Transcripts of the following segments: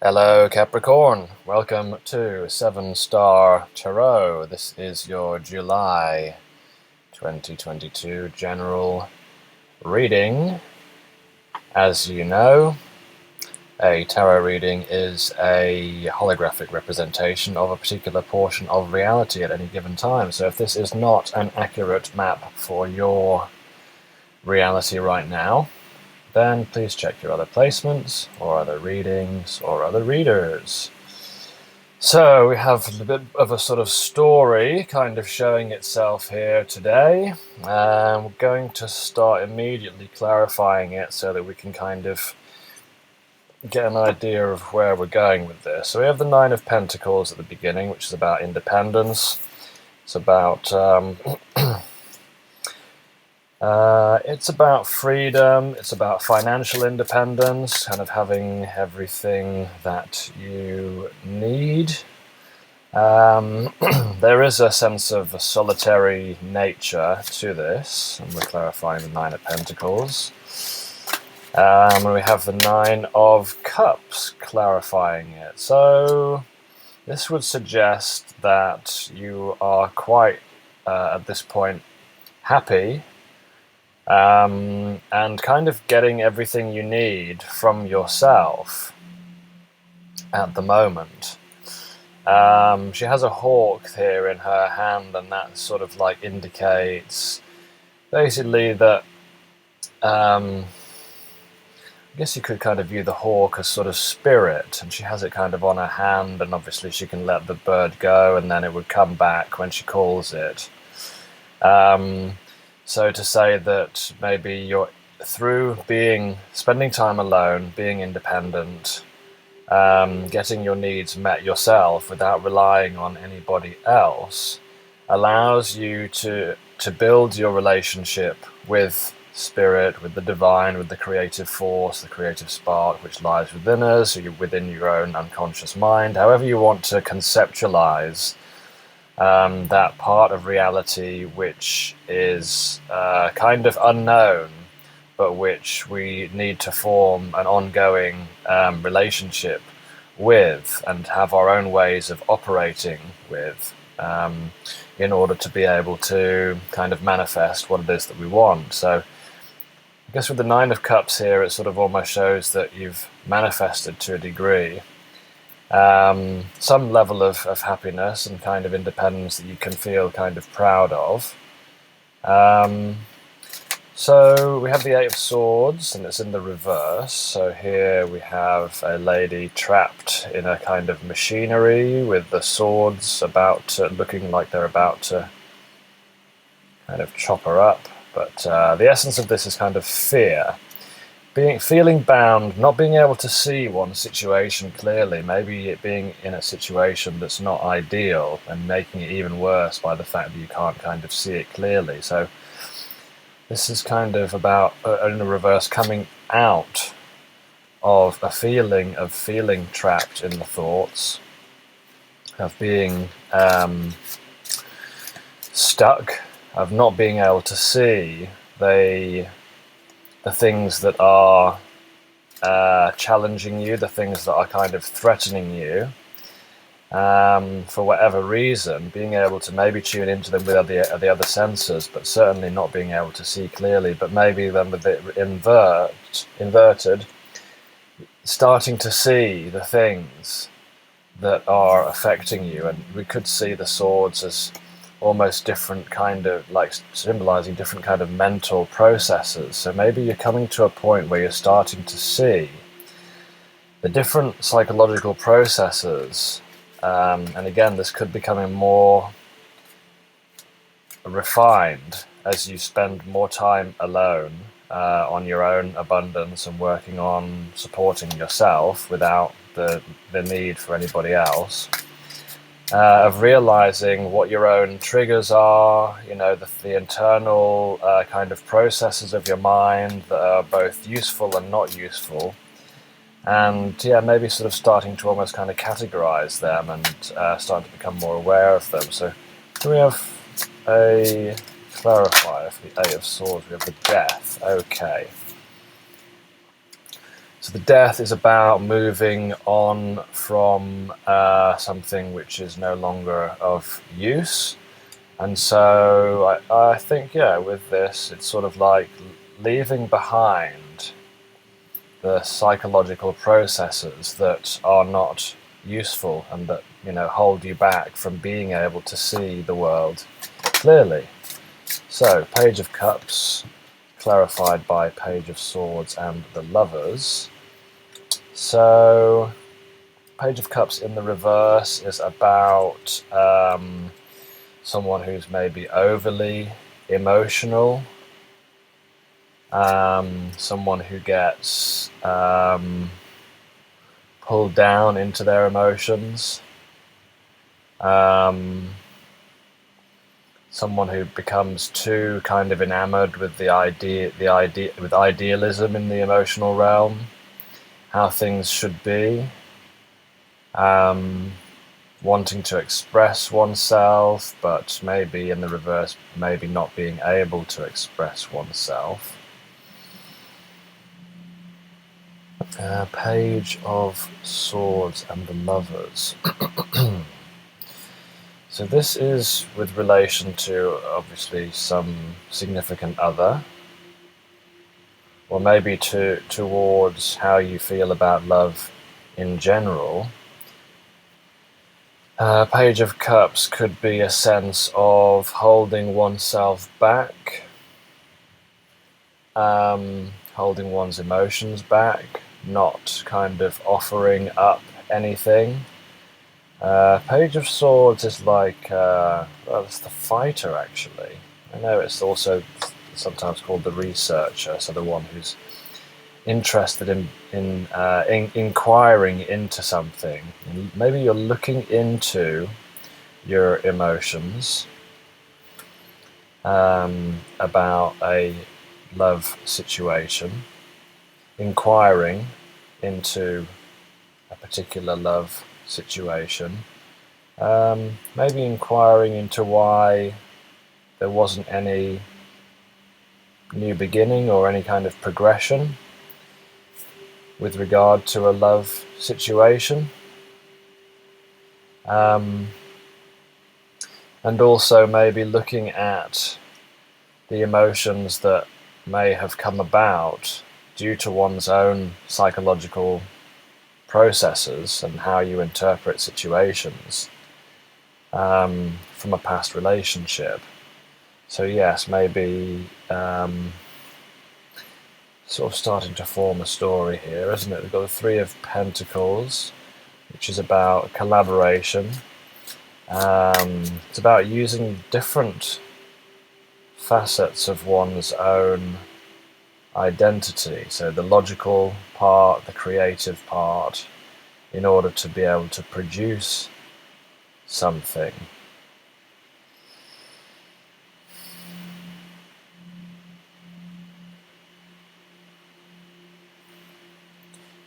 Hello Capricorn, welcome to 7-Star Tarot. This is your July 2022 general reading. As you know, a tarot reading is a holographic representation of a particular portion of reality at any given time. So if this is not an accurate map for your reality right now, then please check your other placements or other readings or other readers. So we have a bit of a sort of story kind of showing itself here today. We're going to start immediately clarifying it so that we can kind of get an idea of where we're going with this. So we have the Nine of Pentacles at the beginning, which is about independence. It's about it's about freedom, it's about financial independence, kind of having everything that you need. There is a sense of a solitary nature to this, and we're clarifying the Nine of Pentacles. And we have the Nine of Cups, clarifying it. So this would suggest that you are quite, at this point, happy and kind of getting everything you need from yourself at the moment. She has a hawk here in her hand, and that sort of like indicates basically that I guess you could kind of view the hawk as sort of spirit, and she has it kind of on her hand, and obviously she can let the bird go and then it would come back when she calls it. So to say that maybe you're through spending time alone, being independent, getting your needs met yourself without relying on anybody else, allows you to build your relationship with spirit, with the divine, with the creative force, the creative spark which lies within us, or within your own unconscious mind, however you want to conceptualize that part of reality which is kind of unknown, but which we need to form an ongoing relationship with and have our own ways of operating with in order to be able to kind of manifest what it is that we want. So I guess with the Nine of Cups here, it sort of almost shows that you've manifested to a degree some level of happiness and kind of independence that you can feel kind of proud of. So we have the Eight of Swords, and it's in the reverse. So here we have a lady trapped in a kind of machinery with the swords looking like they're about to kind of chop her up. But the essence of this is kind of fear. Feeling bound, not being able to see one situation clearly, maybe it being in a situation that's not ideal and making it even worse by the fact that you can't kind of see it clearly. So this is kind of about, in the reverse, coming out of a feeling of feeling trapped in the thoughts, of being stuck, of not being able to see the things that are challenging you, the things that are kind of threatening you, for whatever reason, being able to maybe tune into them with the other senses, but certainly not being able to see clearly, but maybe then with it inverted, starting to see the things that are affecting you. And we could see the swords as almost different kind of, like symbolizing different kind of mental processes. So maybe you're coming to a point where you're starting to see the different psychological processes, and again, this could be becoming more refined as you spend more time alone on your own abundance and working on supporting yourself without the need for anybody else. Of realizing what your own triggers are, the internal kind of processes of your mind that are both useful and not useful, and maybe sort of starting to almost kind of categorize them and starting to become more aware of them. So do we have a clarifier for the Eight of Swords? We have the Death. Okay. So the death is about moving on from something which is no longer of use. And so I think, yeah, with this, it's sort of like leaving behind the psychological processes that are not useful and that, hold you back from being able to see the world clearly. So, Page of Cups, clarified by Page of Swords and the Lovers. So, Page of Cups in the reverse is about someone who's maybe overly emotional, someone who gets pulled down into their emotions, someone who becomes too kind of enamored with with idealism in the emotional realm, how things should be, wanting to express oneself, but maybe in the reverse, maybe not being able to express oneself. Page of Swords and the Lovers. So this is with relation to, obviously, some significant other, or maybe towards how you feel about love in general. Page of Cups could be a sense of holding oneself back, holding one's emotions back, not kind of offering up anything. Page of Swords is like, well, it's the fighter, actually. I know it's also sometimes called the researcher, so the one who's interested in inquiring into something. Maybe you're looking into your emotions about a love situation, inquiring into a particular love situation, maybe inquiring into why there wasn't any new beginning or any kind of progression with regard to a love situation, and also maybe looking at the emotions that may have come about due to one's own psychological processes and how you interpret situations from a past relationship. So yes, maybe sort of starting to form a story here, isn't it? We've got the Three of Pentacles, which is about collaboration. It's about using different facets of one's own identity, so the logical part, the creative part, in order to be able to produce something.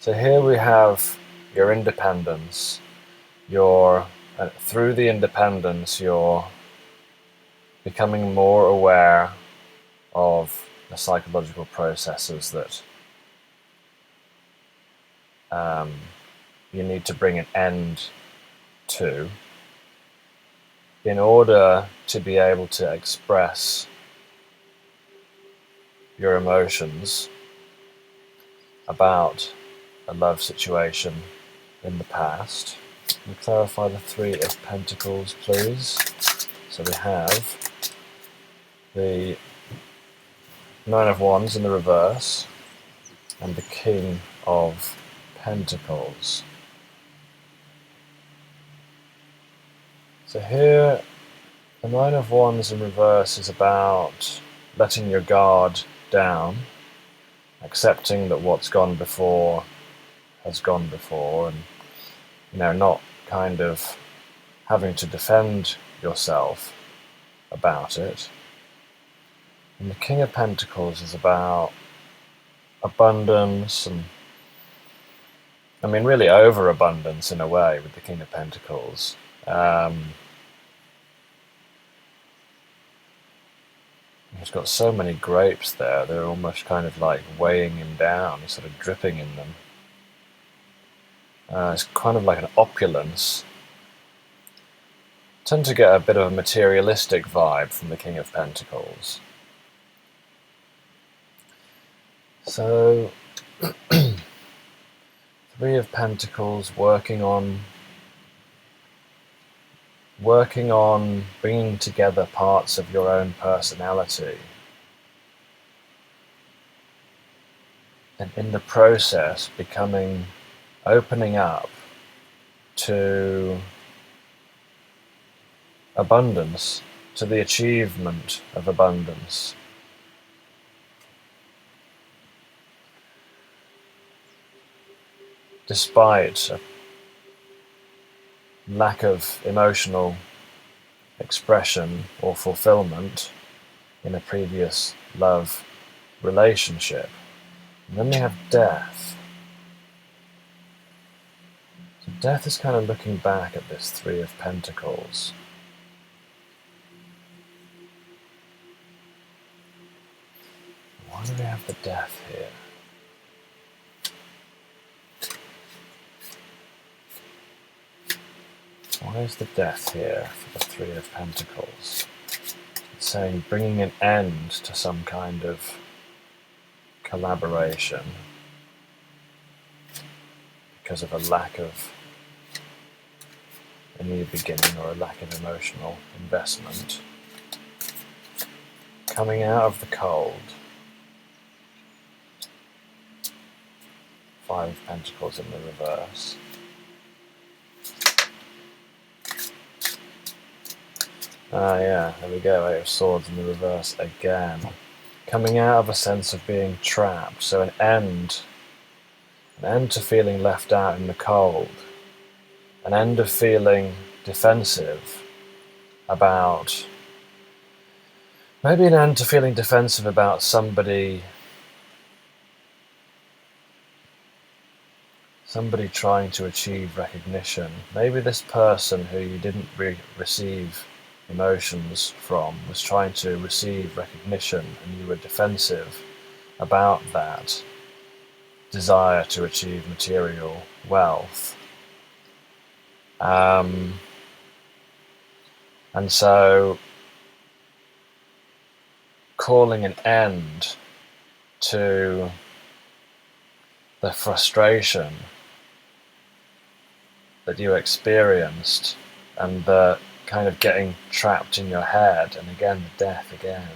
So here we have your independence. Through the independence, you're becoming more aware of the psychological processes that you need to bring an end to in order to be able to express your emotions about a love situation in the past. Can you clarify the Three of Pentacles, please? So we have the Nine of Wands in the reverse and the King of Pentacles. So here, the Nine of Wands in reverse is about letting your guard down, accepting that what's gone before has gone before, and not kind of having to defend yourself about it. And the King of Pentacles is about abundance and, really overabundance in a way with the King of Pentacles. He's got so many grapes there, they're almost kind of like weighing him down, he's sort of dripping in them. It's kind of like an opulence. Tend to get a bit of a materialistic vibe from the King of Pentacles. So, Three of Pentacles, working on bringing together parts of your own personality, and in the process opening up to abundance, to the achievement of abundance. Despite a lack of emotional expression or fulfillment in a previous love relationship. And then we have death. So death is kind of looking back at this Three of Pentacles. Why do we have the death here? Why is the death here for the Three of Pentacles? It's saying bringing an end to some kind of collaboration because of a lack of a new beginning or a lack of emotional investment. Coming out of the cold. Five of Pentacles in the reverse. Ah yeah, there we go, Eight of Swords in the reverse again. Coming out of a sense of being trapped, so an end to feeling left out in the cold, an end of feeling defensive about, maybe an end to feeling defensive about somebody trying to achieve recognition. Maybe this person who you didn't receive emotions from was trying to receive recognition, and you were defensive about that desire to achieve material wealth. And so calling an end to the frustration that you experienced and the kind of getting trapped in your head, and again the death again.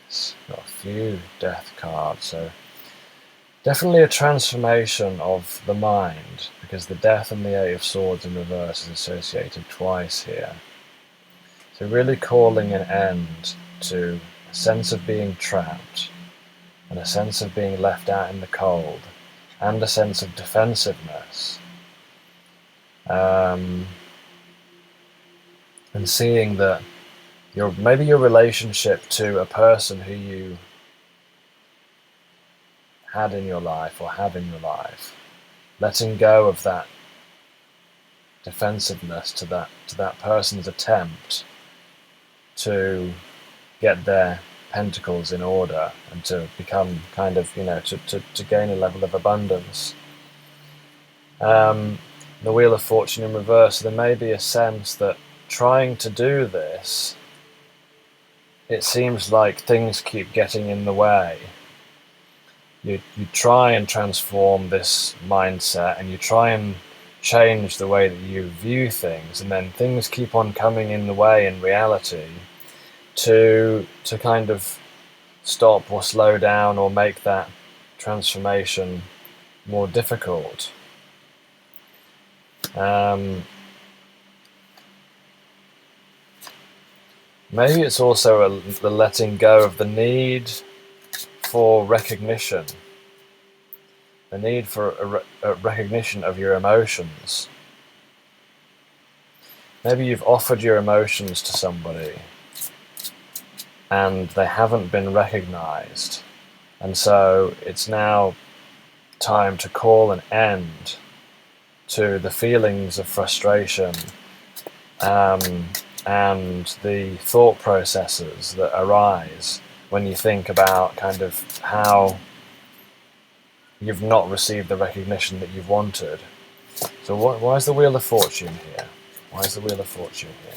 Yes, got a few death cards, so definitely a transformation of the mind, because the death and the Eight of Swords in reverse is associated twice here. So really calling an end to a sense of being trapped, and a sense of being left out in the cold, and a sense of defensiveness. And seeing that maybe your relationship to a person who you had in your life or have in your life, letting go of that defensiveness to that person's attempt to get their pentacles in order and to become kind of, to gain a level of abundance. The Wheel of Fortune in reverse, there may be a sense that trying to do this, it seems like things keep getting in the way. You try and transform this mindset, and you try and change the way that you view things, and then things keep on coming in the way in reality to kind of stop or slow down or make that transformation more difficult. Maybe it's also the letting go of the need for recognition, the need for a recognition of your emotions. Maybe you've offered your emotions to somebody and they haven't been recognized, and so it's now time to call an end to the feelings of frustration and the thought processes that arise when you think about kind of how you've not received the recognition that you've wanted. So why is the Wheel of Fortune here? Why is the Wheel of Fortune here?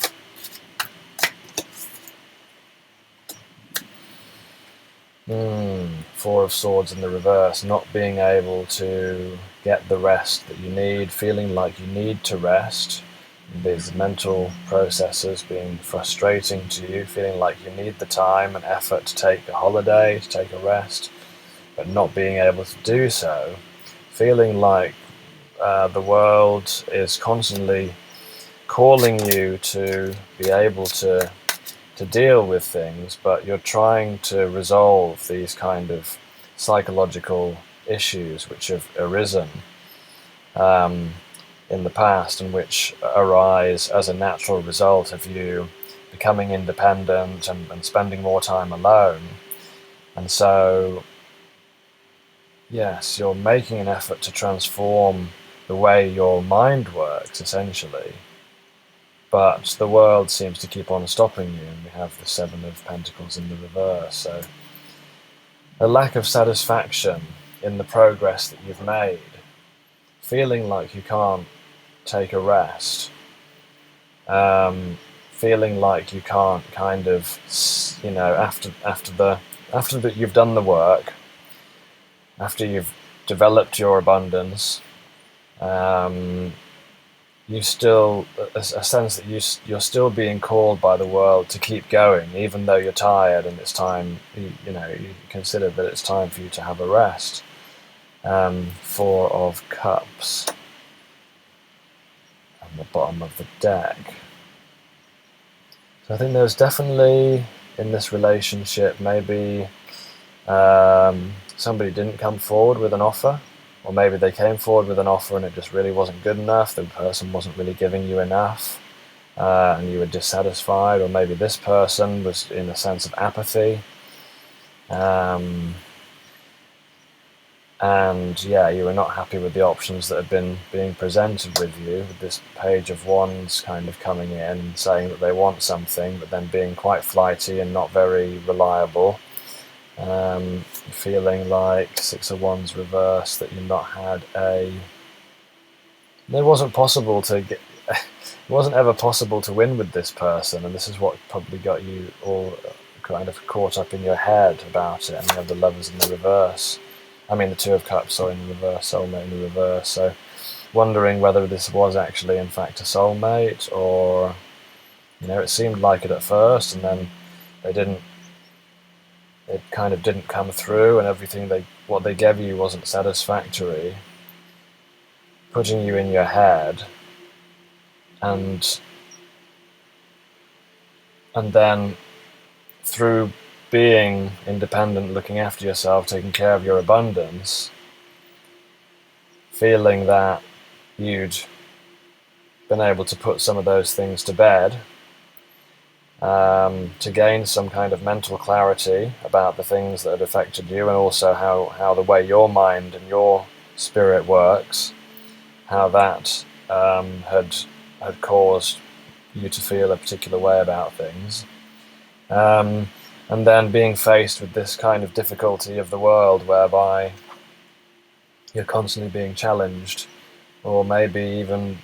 Four of Swords in the reverse, not being able to get the rest that you need, feeling like you need to rest, these mental processes being frustrating to you, feeling like you need the time and effort to take a holiday, to take a rest, but not being able to do so, feeling like the world is constantly calling you to be able to deal with things, but you're trying to resolve these kind of psychological issues which have arisen in the past and which arise as a natural result of you becoming independent and spending more time alone. And so, yes, you're making an effort to transform the way your mind works, essentially. But the world seems to keep on stopping you, and we have the Seven of Pentacles in the reverse. So a lack of satisfaction in the progress that you've made, feeling like you can't take a rest, feeling like you can't kind of, after that you've done the work, after you've developed your abundance, you still a sense that you're still being called by the world to keep going, even though you're tired and it's time. You consider that it's time for you to have a rest. Four of Cups on the bottom of the deck. So I think there's definitely in this relationship maybe somebody didn't come forward with an offer. Or maybe they came forward with an offer and it just really wasn't good enough. The person wasn't really giving you enough, and you were dissatisfied. Or maybe this person was in a sense of apathy. And yeah, you were not happy with the options that had been being presented with you. With this Page of Wands kind of coming in and saying that they want something, but then being quite flighty and not very reliable. Feeling like Six of Wands reverse, that you've not had it wasn't possible to get, it wasn't ever possible to win with this person, and this is what probably got you all kind of caught up in your head about it. And you have the Lovers in the reverse. I mean the Two of Cups, in the reverse, soulmate in the reverse. So wondering whether this was actually in fact a soulmate, or it seemed like it at first, and then it kind of didn't come through, and what they gave you wasn't satisfactory, putting you in your head, and then through being independent, looking after yourself, taking care of your abundance, feeling that you'd been able to put some of those things to bed, to gain some kind of mental clarity about the things that had affected you, and also how the way your mind and your spirit works, how that had caused you to feel a particular way about things. And then being faced with this kind of difficulty of the world whereby you're constantly being challenged, or maybe even,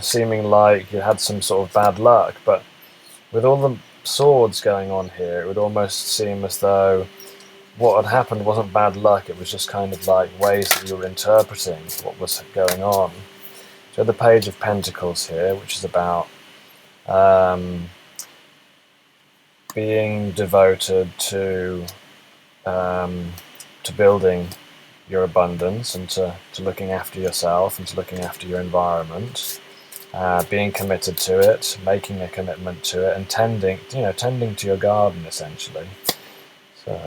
seeming like you had some sort of bad luck. But with all the swords going on here, it would almost seem as though what had happened wasn't bad luck, it was just kind of like ways that you were interpreting what was going on. So the Page of Pentacles here, which is about being devoted to building your abundance, and to looking after yourself, and to looking after your environment, being committed to it, making a commitment to it, and tending to your garden, essentially. So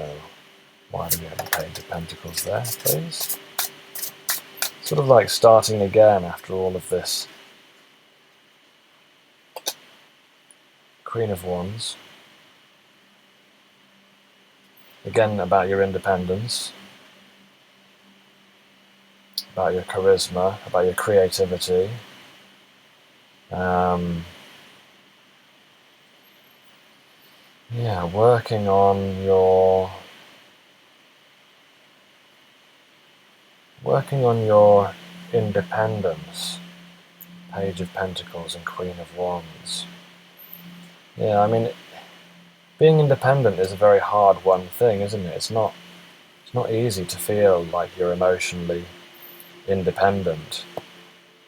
why do we have a Page of Pentacles there, please? Sort of like starting again after all of this. Queen of Wands. Again, about your independence, about your charisma, about your creativity. Working on your working on your independence. Page of Pentacles and Queen of Wands. Yeah, I mean, being independent is a very hard one thing, isn't it? It's not easy to feel like you're emotionally independent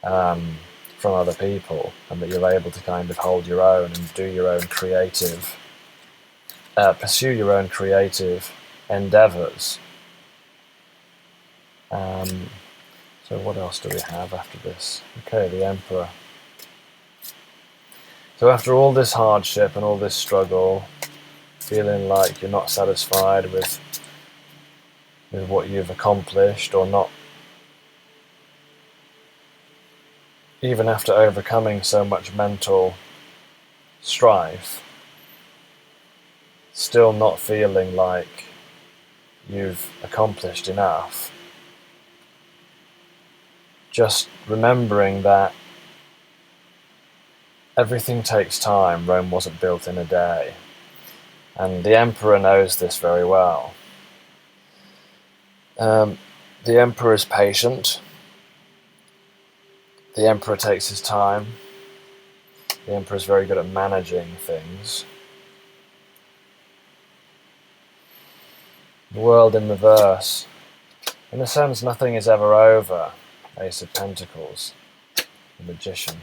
from other people, and that you're able to kind of hold your own and do your own creative, pursue your own creative endeavors. So what else do we have after this? Okay, the Emperor. So after all this hardship and all this struggle, feeling like you're not satisfied with what you've accomplished, or not, even after overcoming so much mental strife, still not feeling like you've accomplished enough, just remembering that everything takes time. Rome wasn't built in a day, and the Emperor knows this very well. The Emperor is patient. The Emperor takes his time. The Emperor is very good at managing things. The World in reverse. In a sense, nothing is ever over. Ace of Pentacles. The Magician.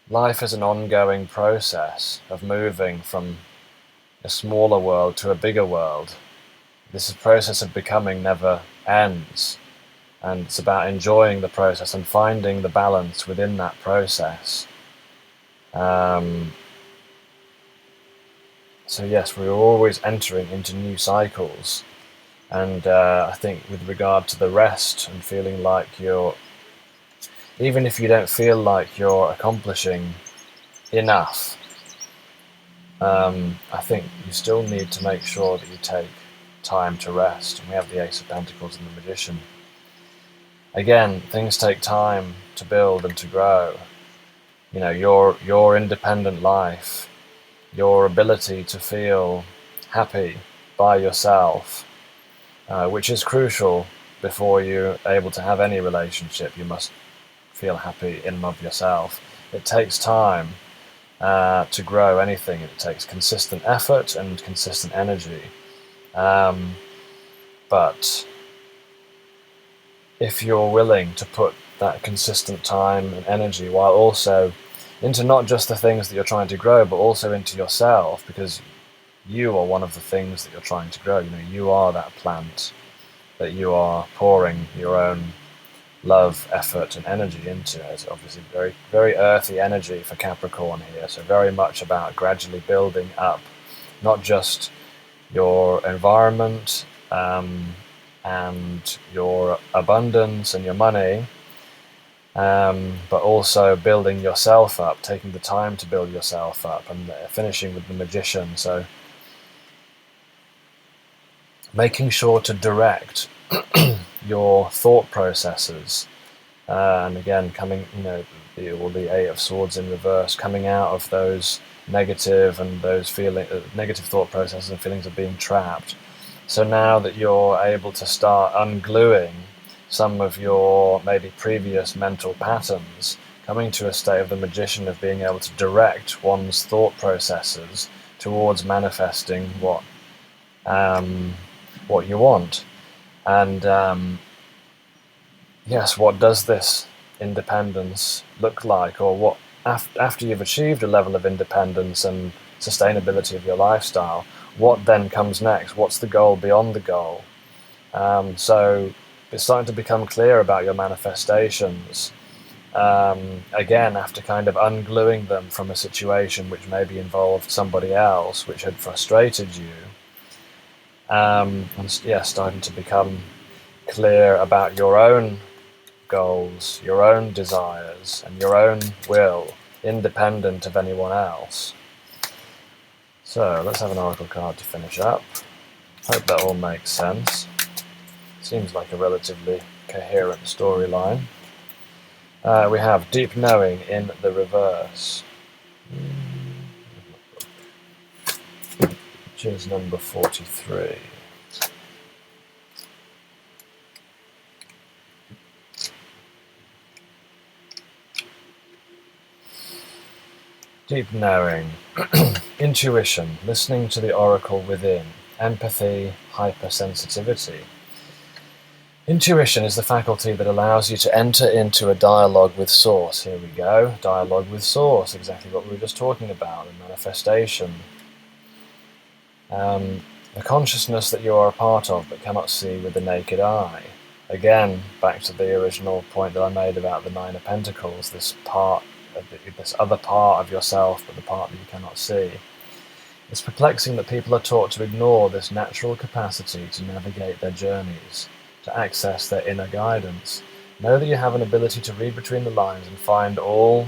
Life is an ongoing process of moving from a smaller world to a bigger world. This process of becoming never ends, and it's about enjoying the process and finding the balance within that process. So yes, we're always entering into new cycles, and I think with regard to the rest and feeling like even if you don't feel like you're accomplishing enough, I think you still need to make sure that you take time to rest. And we have the Ace of Pentacles and the Magician. Again, things take time to build and to grow. You know, your independent life, your ability to feel happy by yourself, which is crucial before you're able to have any relationship. You must feel happy in and of yourself. It takes time to grow anything. It takes consistent effort and consistent energy. But if you're willing to put that consistent time and energy, while also into not just the things that you're trying to grow, but also into yourself, because you are one of the things that you're trying to grow. You know, you are that plant that you are pouring your own love, effort, and energy into. It's obviously very, very earthy energy for Capricorn here, so very much about gradually building up not just your environment and your abundance and your money, but also building yourself up, taking the time to build yourself up, and finishing with the Magician. So making sure to direct your thought processes, and again, coming, the Eight of Swords in reverse, coming out of those negative and those negative thought processes and feelings of being trapped. So now that you're able to start ungluing some of your maybe previous mental patterns, coming to a state of the Magician, of being able to direct one's thought processes towards manifesting what you want. And yes, what does this independence look like? Or what, after you've achieved a level of independence and sustainability of your lifestyle, what then comes next? What's the goal beyond the goal? So it's starting to become clear about your manifestations. Again, after kind of ungluing them from a situation which maybe involved somebody else, which had frustrated you, and starting to become clear about your own goals, your own desires, and your own will, independent of anyone else. So let's have an oracle card to finish up. Hope that all makes sense. Seems like a relatively coherent storyline. We have Deep Knowing in the reverse. which is number 43. Deep knowing, intuition, listening to the oracle within, empathy, hypersensitivity. Intuition is the faculty that allows you to enter into a dialogue with Source. Here we go, dialogue with Source, exactly what we were just talking about, the manifestation. The consciousness that you are a part of but cannot see with the naked eye. Again, back to the original point that I made about the Nine of Pentacles, this other part of yourself, but the part that you cannot see. It's perplexing that people are taught to ignore this natural capacity to navigate their journeys, to access their inner guidance. Know that you have an ability to read between the lines and find all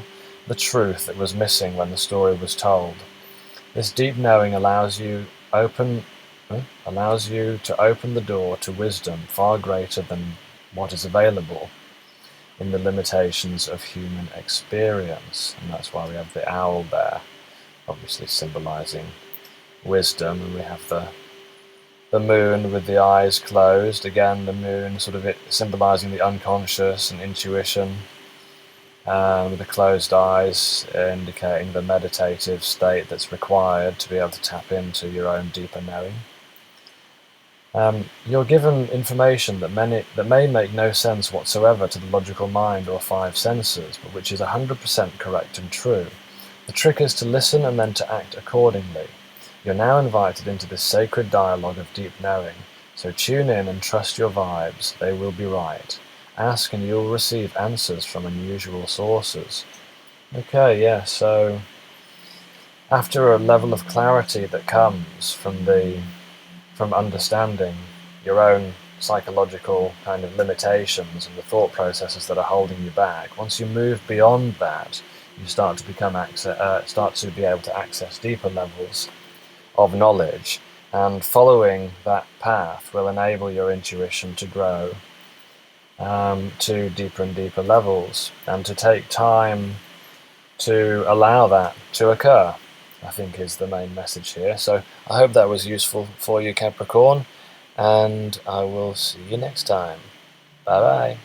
the truth that was missing when the story was told. This deep knowing allows you to open the door to wisdom far greater than what is available in the limitations of human experience. And that's why we have the owl there, obviously symbolizing wisdom, and we have the moon with the eyes closed. Again, the moon sort of symbolizing the unconscious and intuition, with the closed eyes indicating the meditative state that's required to be able to tap into your own deeper knowing. You're given information that may make no sense whatsoever to the logical mind or five senses, but which is 100% correct and true. The trick is to listen and then to act accordingly. You're now invited into this sacred dialogue of deep knowing, so tune in and trust your vibes, they will be right. Ask and you'll receive answers from unusual sources. Okay, yeah, so after a level of clarity that comes from understanding your own psychological kind of limitations and the thought processes that are holding you back, once you move beyond that, you start to be able to access deeper levels of knowledge, and following that path will enable your intuition to grow to deeper and deeper levels, and to take time to allow that to occur, I think, is the main message here. So I hope that was useful for you, Capricorn, and I will see you next time. Bye bye.